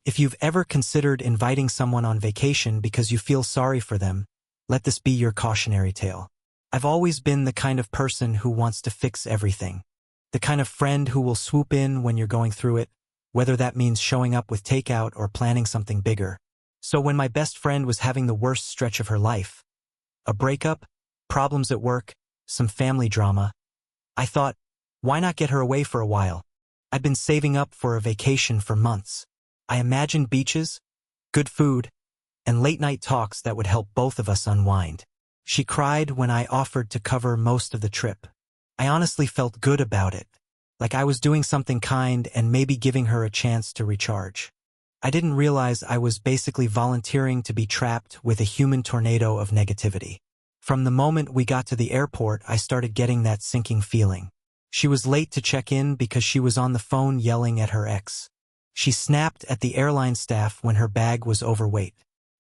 If you've ever considered inviting someone on vacation because you feel sorry for them, let this be your cautionary tale. I've always been the kind of person who wants to fix everything. The kind of friend who will swoop in when you're going through it, whether that means showing up with takeout or planning something bigger. So when my best friend was having the worst stretch of her life, a breakup, problems at work, some family drama, I thought, why not get her away for a while? I'd been saving up for a vacation for months. I imagined beaches, good food, and late-night talks that would help both of us unwind. She cried when I offered to cover most of the trip. I honestly felt good about it, like I was doing something kind and maybe giving her a chance to recharge. I didn't realize I was basically volunteering to be trapped with a human tornado of negativity. From the moment we got to the airport, I started getting that sinking feeling. She was late to check in because she was on the phone yelling at her ex. She snapped at the airline staff when her bag was overweight.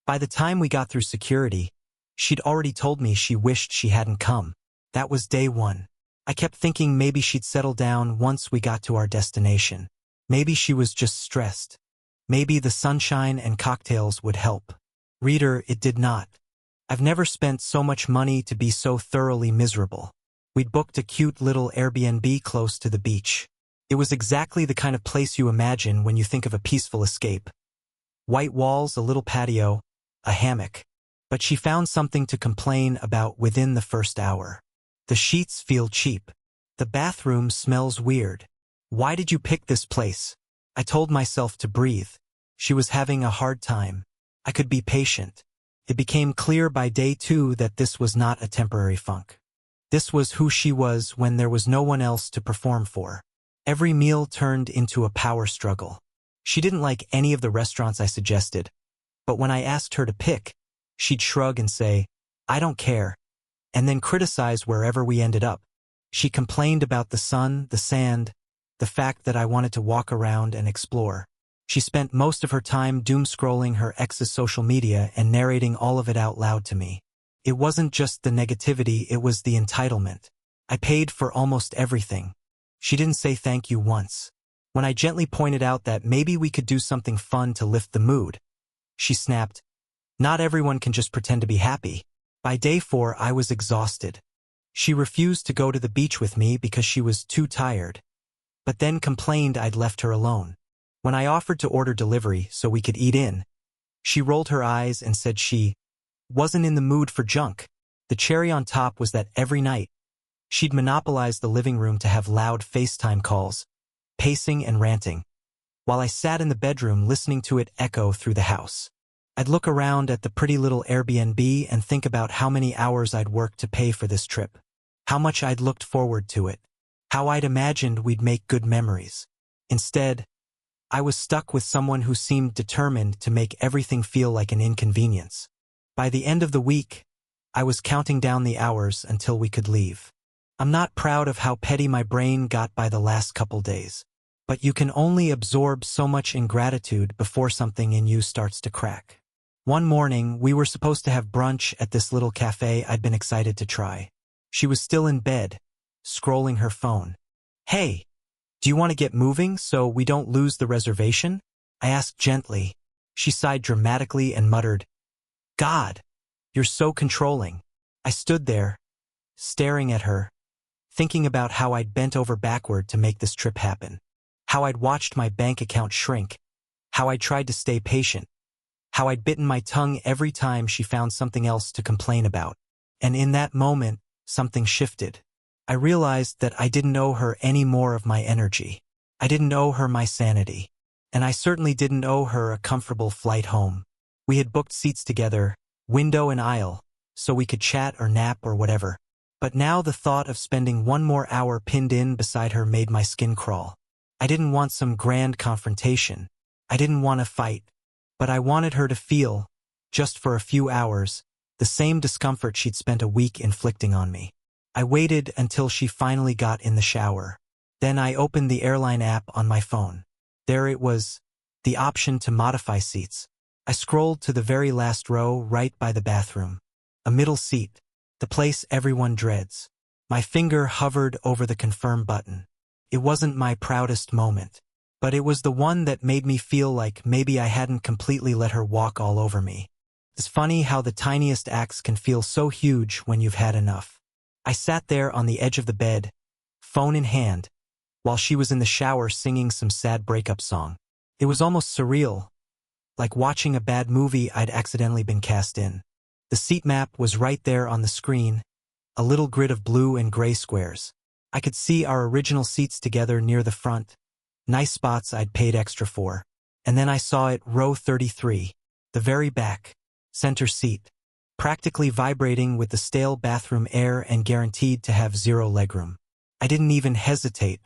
By the time we got through security, she'd already told me she wished she hadn't come. That was day one. I kept thinking maybe she'd settle down once we got to our destination. Maybe she was just stressed. Maybe the sunshine and cocktails would help. Reader, it did not. I've never spent so much money to be so thoroughly miserable. We'd booked a cute little Airbnb close to the beach. It was exactly the kind of place you imagine when you think of a peaceful escape. White walls, a little patio, a hammock. But she found something to complain about within the first hour. The sheets feel cheap. The bathroom smells weird. Why did you pick this place? I told myself to breathe. She was having a hard time. I could be patient. It became clear by day 2 that this was not a temporary funk. This was who she was when there was no one else to perform for. Every meal turned into a power struggle. She didn't like any of the restaurants I suggested, but when I asked her to pick, she'd shrug and say, "I don't care," and then criticize wherever we ended up. She complained about the sun, the sand, the fact that I wanted to walk around and explore. She spent most of her time doom-scrolling her ex's social media and narrating all of it out loud to me. It wasn't just the negativity, it was the entitlement. I paid for almost everything. She didn't say thank you once. When I gently pointed out that maybe we could do something fun to lift the mood, she snapped, "Not everyone can just pretend to be happy." By day 4, I was exhausted. She refused to go to the beach with me because she was too tired, but then complained I'd left her alone. When I offered to order delivery so we could eat in, she rolled her eyes and said she wasn't in the mood for junk. The cherry on top was that every night, she'd monopolize the living room to have loud FaceTime calls, pacing and ranting, while I sat in the bedroom listening to it echo through the house. I'd look around at the pretty little Airbnb and think about how many hours I'd worked to pay for this trip, how much I'd looked forward to it, how I'd imagined we'd make good memories. Instead, I was stuck with someone who seemed determined to make everything feel like an inconvenience. By the end of the week, I was counting down the hours until we could leave. I'm not proud of how petty my brain got by the last couple days, but you can only absorb so much ingratitude before something in you starts to crack. One morning, we were supposed to have brunch at this little cafe I'd been excited to try. She was still in bed, scrolling her phone. "Hey, do you want to get moving so we don't lose the reservation?" I asked gently. She sighed dramatically and muttered, "God, you're so controlling." I stood there, staring at her, thinking about how I'd bent over backward to make this trip happen, how I'd watched my bank account shrink, how I tried to stay patient, how I'd bitten my tongue every time she found something else to complain about. And in that moment, something shifted. I realized that I didn't owe her any more of my energy. I didn't owe her my sanity. And I certainly didn't owe her a comfortable flight home. We had booked seats together, window and aisle, so we could chat or nap or whatever. But now the thought of spending one more hour pinned in beside her made my skin crawl. I didn't want some grand confrontation. I didn't want to fight. But I wanted her to feel, just for a few hours, the same discomfort she'd spent a week inflicting on me. I waited until she finally got in the shower. Then I opened the airline app on my phone. There it was, the option to modify seats. I scrolled to the very last row right by the bathroom. A middle seat, the place everyone dreads. My finger hovered over the confirm button. It wasn't my proudest moment. but it was the one that made me feel like maybe I hadn't completely let her walk all over me. It's funny how the tiniest acts can feel so huge when you've had enough. I sat there on the edge of the bed, phone in hand, while she was in the shower singing some sad breakup song. It was almost surreal, like watching a bad movie I'd accidentally been cast in. The seat map was right there on the screen, a little grid of blue and gray squares. I could see our original seats together near the front, nice spots I'd paid extra for. And then I saw it, row 33, the very back, center seat, practically vibrating with the stale bathroom air and guaranteed to have zero legroom. I didn't even hesitate.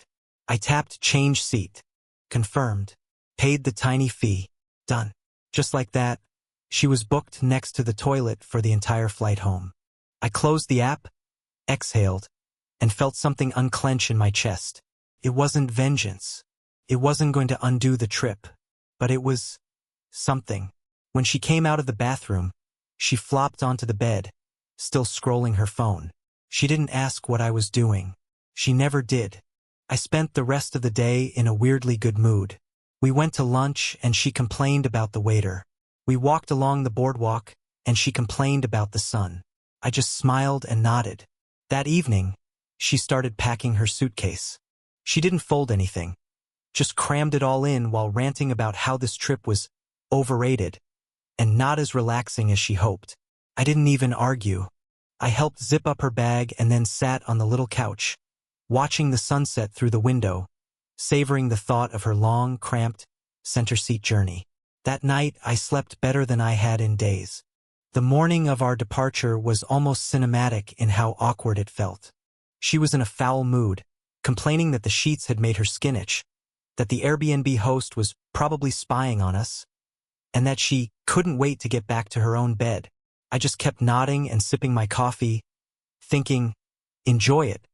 I tapped change seat. Confirmed. Paid the tiny fee. Done. Just like that, she was booked next to the toilet for the entire flight home. I closed the app, exhaled, and felt something unclench in my chest. It wasn't vengeance. It wasn't going to undo the trip, but it was something. When she came out of the bathroom, she flopped onto the bed, still scrolling her phone. She didn't ask what I was doing. She never did. I spent the rest of the day in a weirdly good mood. We went to lunch and she complained about the waiter. We walked along the boardwalk and she complained about the sun. I just smiled and nodded. That evening, she started packing her suitcase. She didn't fold anything, just crammed it all in while ranting about how this trip was overrated and not as relaxing as she hoped. I didn't even argue. I helped zip up her bag and then sat on the little couch, watching the sunset through the window, savoring the thought of her long, cramped, center seat journey. That night, I slept better than I had in days. The morning of our departure was almost cinematic in how awkward it felt. She was in a foul mood, complaining that the sheets had made her skin itch, that the Airbnb host was probably spying on us, and that she couldn't wait to get back to her own bed. I just kept nodding and sipping my coffee, thinking, enjoy it,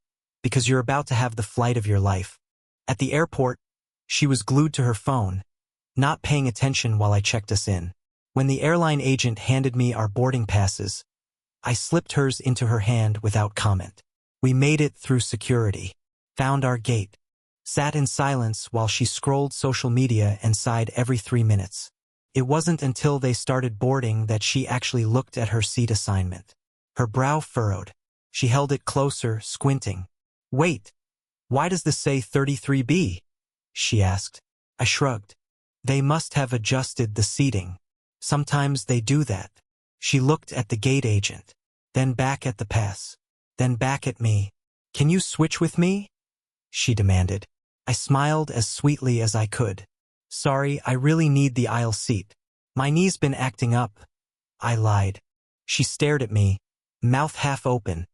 because you're about to have the flight of your life. At the airport, she was glued to her phone, not paying attention while I checked us in. When the airline agent handed me our boarding passes, I slipped hers into her hand without comment. We made it through security, found our gate, sat in silence while she scrolled social media and sighed every 3 minutes. It wasn't until they started boarding that she actually looked at her seat assignment. Her brow furrowed. She held it closer, squinting. Wait, why does this say 33B? She asked. I shrugged. They must have adjusted the seating. Sometimes they do that. She looked at the gate agent, then back at the pass, then back at me. Can you switch with me? She demanded. I smiled as sweetly as I could. Sorry, I really need the aisle seat. My knee's been acting up. I lied. She stared at me, mouth half open,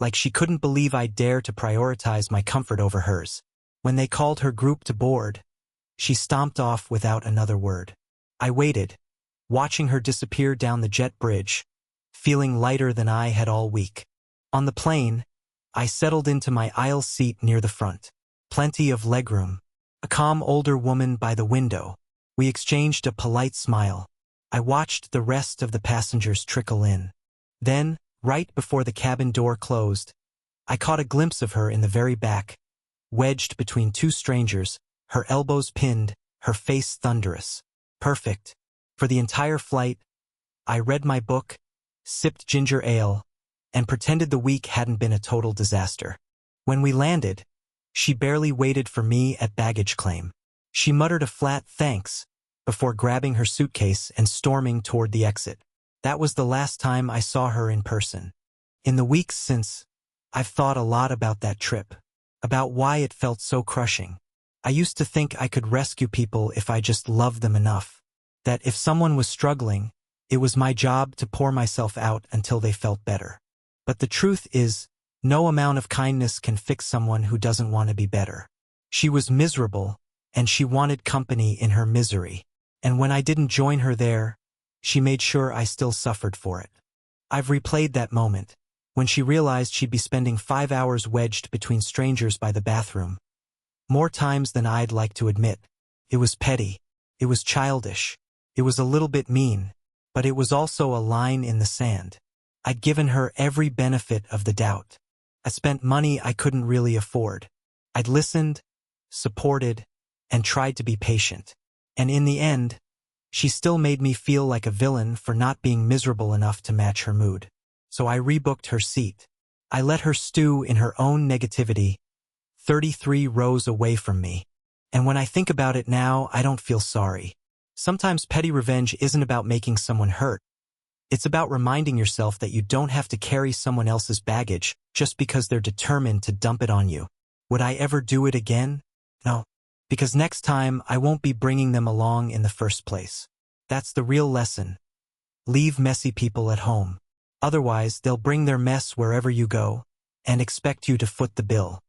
like she couldn't believe I'd dare to prioritize my comfort over hers. When they called her group to board, she stomped off without another word. I waited, watching her disappear down the jet bridge, feeling lighter than I had all week. On the plane, I settled into my aisle seat near the front. Plenty of legroom. A calm older woman by the window. We exchanged a polite smile. I watched the rest of the passengers trickle in. Then, right before the cabin door closed, I caught a glimpse of her in the very back, wedged between two strangers, her elbows pinned, her face thunderous. Perfect. For the entire flight, I read my book, sipped ginger ale, and pretended the week hadn't been a total disaster. When we landed, she barely waited for me at baggage claim. She muttered a flat thanks before grabbing her suitcase and storming toward the exit. That was the last time I saw her in person. In the weeks since, I've thought a lot about that trip, about why it felt so crushing. I used to think I could rescue people if I just loved them enough, that if someone was struggling, it was my job to pour myself out until they felt better. But the truth is, no amount of kindness can fix someone who doesn't want to be better. She was miserable, and she wanted company in her misery. And when I didn't join her there, she made sure I still suffered for it. I've replayed that moment, when she realized she'd be spending 5 hours wedged between strangers by the bathroom. More times than I'd like to admit. It was petty. It was childish. It was a little bit mean, but it was also a line in the sand. I'd given her every benefit of the doubt. I spent money I couldn't really afford. I'd listened, supported, and tried to be patient. And in the end, she still made me feel like a villain for not being miserable enough to match her mood. So I rebooked her seat. I let her stew in her own negativity, 33 rows away from me. And when I think about it now, I don't feel sorry. Sometimes petty revenge isn't about making someone hurt. It's about reminding yourself that you don't have to carry someone else's baggage just because they're determined to dump it on you. Would I ever do it again? No. Because next time, I won't be bringing them along in the first place. That's the real lesson. Leave messy people at home. Otherwise, they'll bring their mess wherever you go and expect you to foot the bill.